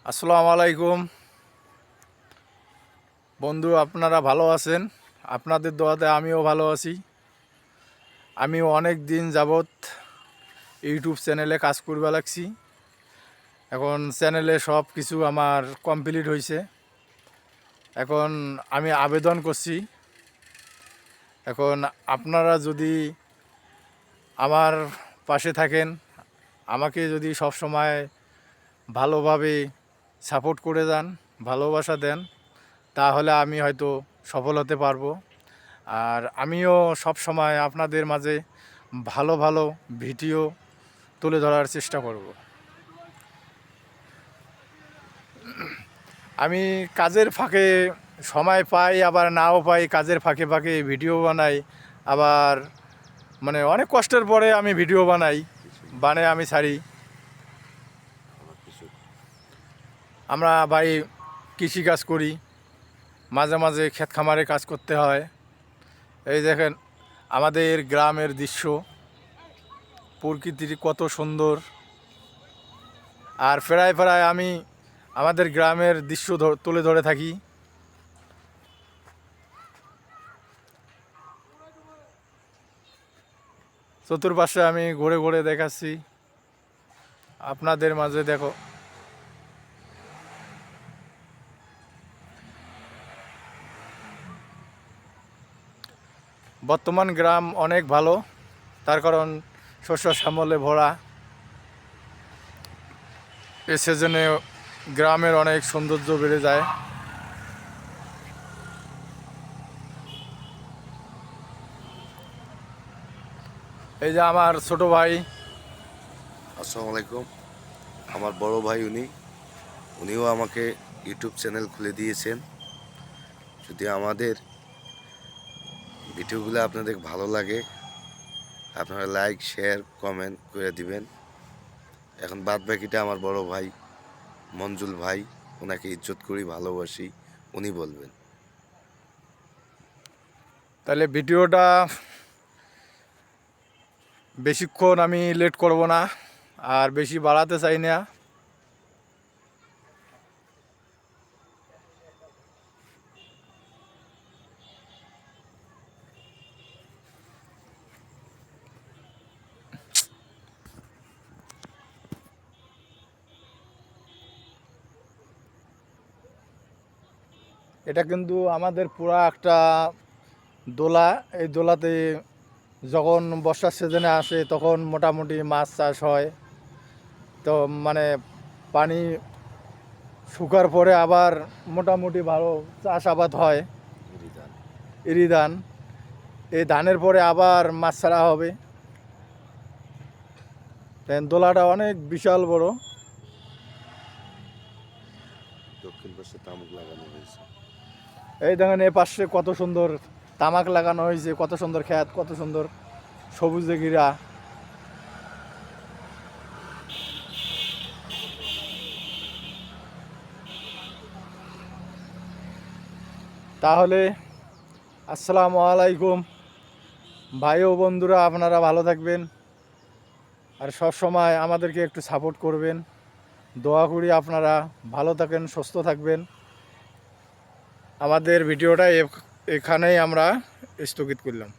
আসসালামু আলাইকুম বন্ধু, আপনারা ভালো আছেন? আপনাদের দোয়াতে আমিও ভালো আছি। আমিও অনেক দিন যাবৎ ইউটিউব চ্যানেলে কাজ করবা লাগছি। এখন চ্যানেলে সব কিছু আমার কমপ্লিট হয়েছে। এখন আমি আবেদন করছি। এখন আপনারা যদি আমার পাশে থাকেন, আমাকে যদি সব সময় ভালোভাবে সাপোর্ট করে যান, ভালোবাসা দেন, তাহলে আমি হয়তো সফল হতে পারবো। আর আমিও সব সময় আপনাদের মাঝে ভালো ভালো ভিডিও তুলে ধরার চেষ্টা করব। আমি কাজের ফাঁকে সময় পাই, আবার নাও পাই। কাজের ফাঁকে ফাঁকে ভিডিও বানাই, আবার অনেক কষ্টের পরে আমি ভিডিও বানাই আমি ছাড়ি। আমরা ভাই কৃষিকাজ করি, মাঝে মাঝে ক্ষেত খামারে কাজ করতে হয়। এই দেখেন আমাদের গ্রামের দৃশ্য, প্রকৃতির কত সুন্দর। আর প্রায় প্রায় আমি আমাদের গ্রামের দৃশ্য তুলে ধরে থাকি। চতুর্পাশে আমি ঘুরে ঘুরে দেখাচ্ছি আপনাদের মাঝে। দেখো, বর্তমান গ্রাম অনেক ভালো, তার কারণ শস্য শ্যামলে ভরা। এ সিজনে গ্রামের অনেক সৌন্দর্য বেড়ে যায়। এই যে আমার ছোট ভাই। আসসালামু আলাইকুম। আমার বড় ভাই উনিও আমাকে ইউটিউব চ্যানেল খুলে দিয়েছেন। যদি আমাদের ভিডিওগুলো আপনাদের ভালো লাগে, আপনারা লাইক, শেয়ার, কমেন্ট করে দিবেন। এখন বাদ বাকিটা আমার বড় ভাই মঞ্জুল ভাই, ওনাকে ইজ্জত করি, ভালোবাসি, উনি বলবেন। তাহলে ভিডিওটা বেশিক্ষণ আমি লেট করব না, আর বেশি বাড়াতে চাই না। এটা কিন্তু আমাদের পুরা একটা দোলা। এই দোলাতে যখন বর্ষার সিজনে আসে তখন মোটামুটি মাছ চাষ হয়। তো পানি শুকার পরে আবার মোটামুটি ভালো চাষাবাদ হয়। এরি ধান, এই ধানের পরে আবার মাছ ছাড়া হবে। দোলাটা অনেক বিশাল বড়। দক্ষিণ পাশে তামাক লাগানো হয়েছে। এই দেখেন এ পাশে কত সুন্দর তামাক লাগানো হয়েছে, কত সুন্দর ক্ষেত, কত সুন্দর সবুজে ঘেরা। তাহলে আসসালামু আলাইকুম ভাই ও বন্ধুরা, আপনারা ভালো থাকবেন আর সব সময় আমাদেরকে একটু সাপোর্ট করবেন। দোয়া করি আপনারা ভালো থাকেন, সুস্থ থাকবেন। আমাদের ভিডিওটা এখানেই আমরা স্থগিত করলাম।